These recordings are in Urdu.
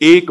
1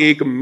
1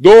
2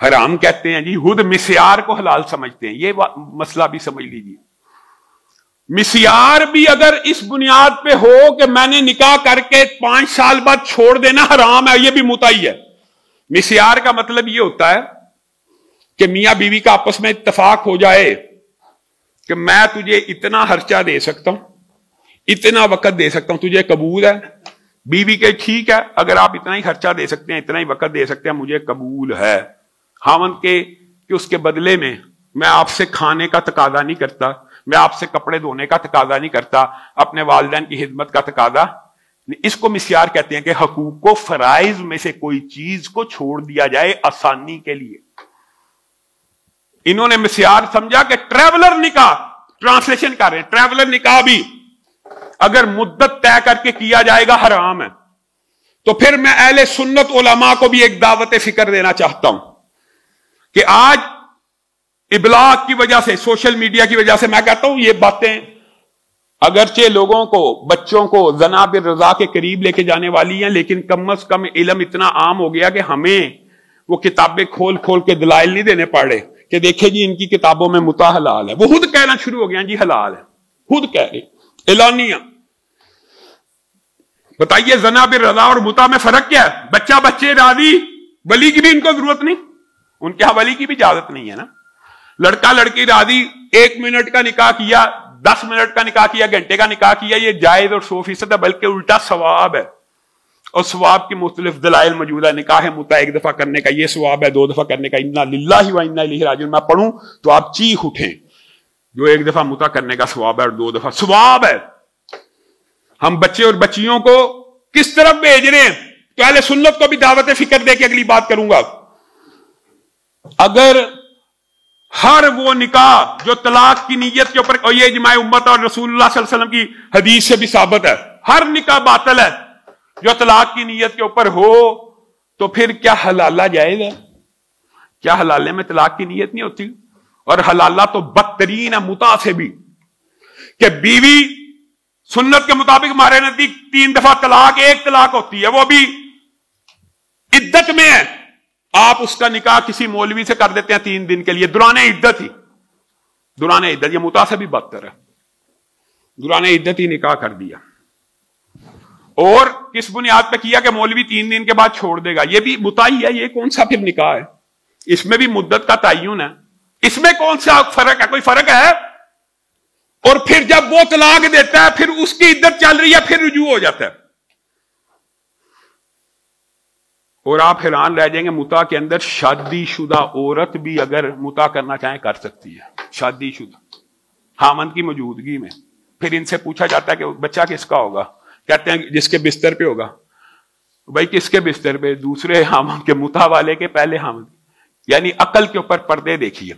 حرام کہتے ہیں جی، خود مسیار کو حلال سمجھتے ہیں. یہ مسئلہ بھی سمجھ لیجیے. مسیار بھی اگر اس بنیاد پہ ہو کہ میں نے نکاح کر کے 5 سال بعد چھوڑ دینا حرام ہے، یہ بھی متعی ہے. مسیار کا مطلب یہ ہوتا ہے کہ میاں بیوی کا آپس میں اتفاق ہو جائے کہ میں تجھے اتنا خرچہ دے سکتا ہوں، اتنا وقت دے سکتا ہوں، تجھے قبول ہے؟ بیوی کے ٹھیک ہے، اگر آپ اتنا ہی خرچہ دے سکتے ہیں، اتنا ہی وقت دے سکتے ہیں، مجھے قبول ہے. خاوند کے کہ اس کے بدلے میں آپ سے کھانے کا تقاضا نہیں کرتا، میں آپ سے کپڑے دھونے کا تقاضا نہیں کرتا، اپنے والدین کی خدمت کا تقاضا. اس کو مسیار کہتے ہیں کہ حقوق و فرائض میں سے کوئی چیز کو چھوڑ دیا جائے آسانی کے لیے. انہوں نے مسیار سمجھا کہ ٹریولر نکاح، ٹرانسلیشن کر رہے ہیں، ٹریولر نکاح بھی اگر مدت طے کر کے کیا جائے گا حرام ہے. تو پھر میں اہل سنت علماء کو بھی ایک دعوت فکر دینا چاہتا ہوں کہ آج ابلاغ کی وجہ سے، سوشل میڈیا کی وجہ سے میں کہتا ہوں یہ باتیں اگرچہ لوگوں کو، بچوں کو جناب رضا کے قریب لے کے جانے والی ہیں، لیکن کم از کم علم اتنا عام ہو گیا کہ ہمیں وہ کتابیں کھول کھول کے دلائل نہیں دینے پڑے کہ دیکھیں جی ان کی کتابوں میں متع حلال ہے. وہ خود کہنا شروع ہو گیا جی حلال ہے، خود کہہ رہے اعلانیہ. بتائیے جناب رضا اور متع میں فرق کیا ہے؟ بچہ بچے راضی، ولی کی بھی ان کو ضرورت نہیں، ان کے ہاں ولی کی بھی اجازت نہیں ہے نا. لڑکا لڑکی راضی، 1 منٹ کا نکاح کیا، 10 منٹ کا نکاح کیا، گھنٹے کا نکاح کیا، یہ جائز اور 100% ہے، بلکہ الٹا ثواب ہے. اور ثواب کی مختلف دلائل موجود ہے. نکاح متع 1 دفعہ کرنے کا یہ ثواب ہے، 2 دفعہ کرنے کا انا للہ و انا الیہ راجعون. میں پڑھوں تو آپ چیخ اٹھیں، جو 1 دفعہ متع کرنے کا ثواب ہے اور 2 دفعہ ثواب ہے. ہم بچے اور بچیوں کو کس طرف بھیج رہے ہیں؟ تو اہل سنت کو بھی دعوت فکر دے کے اگلی بات کروں گا. اگر ہر وہ نکاح جو طلاق کی نیت کے اوپر، اور یہ اجماع امت اور رسول اللہ صلی اللہ علیہ وسلم کی حدیث سے بھی ثابت ہے، ہر نکاح باطل ہے جو طلاق کی نیت کے اوپر ہو. تو پھر کیا حلالہ جائز ہے؟ کیا حلالے میں طلاق کی نیت نہیں ہوتی؟ اور حلالہ تو بدترین ہے متع سے بھی، کہ بیوی سنت کے مطابق ہمارے نزدیک 3 دفعہ طلاق، 1 طلاق ہوتی ہے، وہ بھی عدت میں ہے. آپ اس کا نکاح کسی مولوی سے کر دیتے ہیں 3 دن کے لیے، دوران عدت ہی، دوران عدت. یہ متع سے بھی بدتر ہے، دوران عدت ہی نکاح کر دیا. اور کس بنیاد پہ کیا کہ مولوی 3 دن کے بعد چھوڑ دے گا؟ یہ بھی متع ہی ہے. یہ کون سا پھر نکاح ہے؟ اس میں بھی مدت کا تعین ہے. اس میں کون سا فرق ہے؟ کوئی فرق ہے؟ اور پھر جب وہ طلاق دیتا ہے، پھر اس کی عدت چل رہی ہے، پھر رجوع ہو جاتا ہے. اور آپ حیران رہ جائیں گے، متع کے اندر شادی شدہ عورت بھی اگر متع کرنا چاہیں کر سکتی ہے، شادی شدہ، خاوند کی موجودگی میں. پھر ان سے پوچھا جاتا ہے کہ بچہ کس کا ہوگا؟ کہتے ہیں جس کے بستر پہ ہوگا. بھائی کس کے بستر پہ؟ دوسرے خاوند کے، متع والے کے پہلے خاوند. یعنی عقل کے اوپر پردے دیکھیے.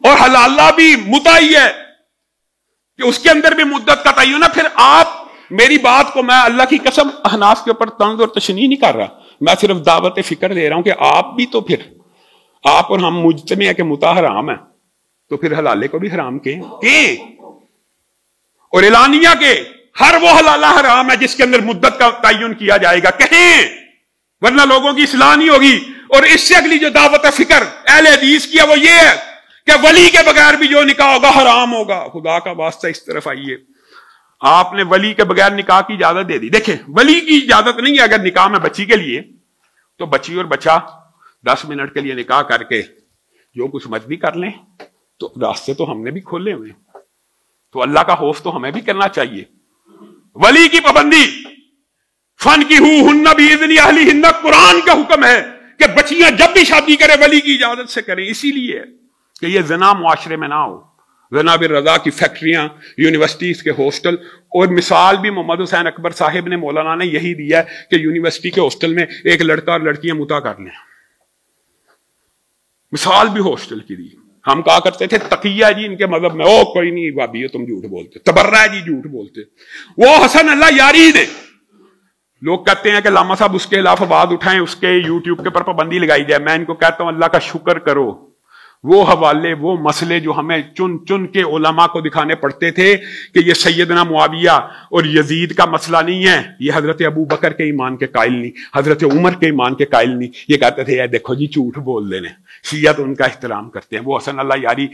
اور حلالہ بھی متع ہی ہے کہ اس کے اندر بھی مدت کا تعین ہے. پھر آپ میری بات کو، میں اللہ کی قسم احناف کے اوپر طنز اور تشنیع نہیں کر رہا، میں صرف دعوت فکر دے رہا ہوں کہ آپ بھی تو، پھر آپ اور ہم مجتمع ہے کہ متع حرام ہے، تو پھر حلالے کو بھی حرام کہیں. اور اعلانیہ کے ہر وہ حلالہ حرام ہے جس کے اندر مدت کا تعین کیا جائے گا، کہیں، ورنہ لوگوں کی اصلاح نہیں ہوگی. اور اس سے اگلی جو دعوت فکر اہل حدیث کی ہے وہ یہ ہے کہ ولی کے بغیر بھی جو نکاح ہوگا حرام ہوگا. خدا کا واسطہ اس طرف آئیے. آپ نے ولی کے بغیر نکاح کی اجازت دے دی. دیکھیں ولی کی اجازت نہیں ہے اگر نکاح میں بچی کے لیے، تو بچی اور بچہ 10 منٹ کے لیے نکاح کر کے جو کچھ مرضی کر لیں، تو راستے تو ہم نے بھی کھولے ہوئے. تو اللہ کا خوف تو ہمیں بھی کرنا چاہیے. ولی کی پابندی، فن کی ہن باذن اہلہن، قرآن کا حکم ہے کہ بچیاں جب بھی شادی کرے ولی کی اجازت سے کریں. اسی لیے کہ یہ زنا معاشرے میں نہ ہو. جناب رضا کی فیکٹریاں، یونیورسٹیز کے ہاسٹل، اور مثال بھی محمد حسین اکبر صاحب نے، مولانا نے یہی دیا ہے کہ یونیورسٹی کے ہاسٹل میں ایک لڑکا اور لڑکیاں متع کر لیں. مثال بھی ہاسٹل کی دی. ہم کہا کرتے تھے تقیہ جی ان کے مذہب میں، او کوئی نہیں بھابی تم جھوٹ بولتے، تبرہ جی جھوٹ بولتے. وہ حسن اللہ یاری دے. لوگ کہتے ہیں کہ علامہ صاحب اس کے خلاف آواز اٹھائیں، اس کے یوٹیوب کے پر پابندی لگائی جائے. میں ان کو کہتا ہوں اللہ کا شکر کرو، وہ حوالے، وہ مسئلے جو ہمیں چن چن کے علماء کو دکھانے پڑتے تھے کہ یہ سیدنا معاویہ اور یزید کا مسئلہ نہیں ہے، یہ حضرت ابو بکر کے ایمان کے قائل نہیں، حضرت عمر کے ایمان کے قائل نہیں. یہ کہتے تھے دیکھو جی جھوٹ بول دینے. شیعہ تو ان کا احترام کرتے ہیں. وہ حسن اللہ یاری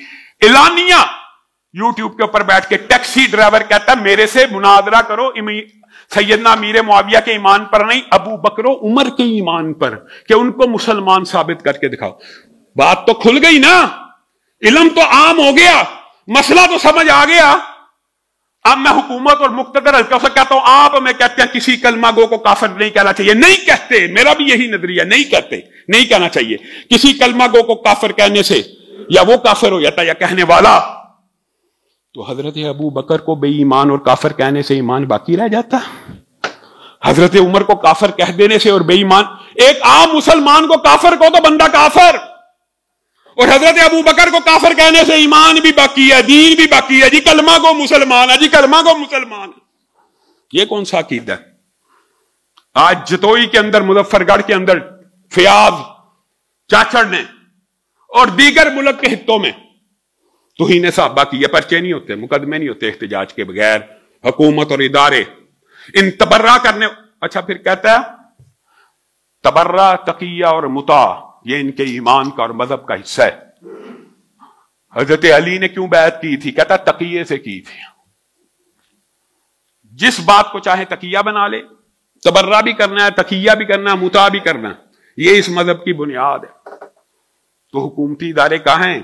اعلانیہ یوٹیوب کے اوپر بیٹھ کے ٹیکسی ڈرائیور کہتا ہے میرے سے مناظرہ کرو سیدنا امیر معاویہ کے ایمان پر نہیں، ابو بکر و عمر کے ایمان پر، کہ ان کو مسلمان ثابت کر کے دکھاؤ. بات تو کھل گئی نا، علم تو عام ہو گیا، مسئلہ تو سمجھ آ گیا. اب میں حکومت اور مقتدر حلقوں سے کہتا ہوں آپ ہمیں کہتے ہیں کسی کلمہ گو کو کافر نہیں کہنا چاہیے. نہیں کہتے، میرا بھی یہی نظریہ، نہیں کہتے، نہیں کہنا چاہیے. کسی کلمہ گو کو کافر کہنے سے یا وہ کافر ہو جاتا یا کہنے والا، تو حضرت ابو بکر کو بے ایمان اور کافر کہنے سے ایمان باقی رہ جاتا. حضرت عمر کو کافر کہہ دینے سے اور بے ایمان، ایک عام مسلمان کو کافر کو تو بندہ کافر، اور حضرت ابو بکر کو کافر کہنے سے ایمان بھی باقی ہے، دین بھی باقی ہے. جی کلمہ کو مسلمان ہے، جی کلمہ کو مسلمان ہے. یہ کون سا عقیدہ ہے؟ آج جتوئی کے اندر، مظفر گڑھ کے اندر فیاض چاچڑ نے اور دیگر ملک کے خطوں میں توہین صحابہ کی، یہ پرچے نہیں ہوتے، مقدمے نہیں ہوتے احتجاج کے بغیر. حکومت اور ادارے ان تبرہ کرنے. اچھا پھر کہتا ہے تبرہ، تقیہ اور مطاع یہ ان کے ایمان کا اور مذہب کا حصہ ہے. حضرت علی نے کیوں بیعت کی تھی؟ کہتا تقیے سے کی تھی. جس بات کو چاہے تقیہ بنا لے، تبرہ بھی کرنا ہے، تقیہ بھی کرنا ہے، مطاع بھی کرنا ہے. یہ اس مذہب کی بنیاد ہے. تو حکومتی ادارے کہاں ہیں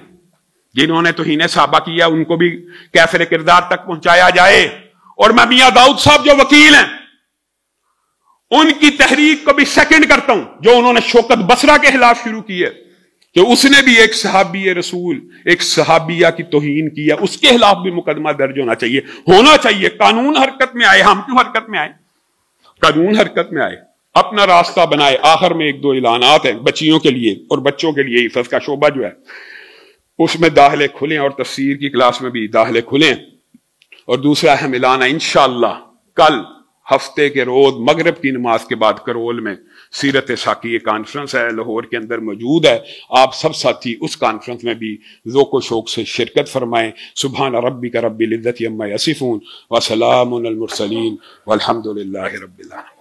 جنہوں نے توہین صحابہ کیا؟ ان کو بھی کافر کردار تک پہنچایا جائے. اور میں میاں داؤد صاحب جو وکیل ہیں ان کی تحریک کو بھی سیکنڈ کرتا ہوں، جو انہوں نے شوکت بصرہ کے خلاف شروع کی ہے کہ اس نے بھی ایک صحابی رسول، ایک صحابیہ کی توہین کیا، اس کے خلاف بھی مقدمہ درج ہونا چاہیے. ہونا چاہیے. قانون حرکت میں آئے. ہم کیوں حرکت میں آئے؟ قانون حرکت میں آئے، اپنا راستہ بنائے. آخر میں ایک دو اعلانات ہیں بچیوں کے لیے اور بچوں کے لیے. حفظ کا شعبہ جو ہے اس میں داخلے کھلیں اور تفسیر کی کلاس میں بھی داخلے کھلیں. اور دوسرا اہم اعلان ہے، انشاءاللہ کل ہفتے کے روز مغرب کی نماز کے بعد کرول میں سیرت ساقی کانفرنس ہے، لاہور کے اندر موجود ہے. آپ سب ساتھی اس کانفرنس میں بھی ذوق و شوق سے شرکت فرمائیں. سبحان ربک رب العزت عما یصفون وسلام علی المرسلین والحمد للہ رب العالمین.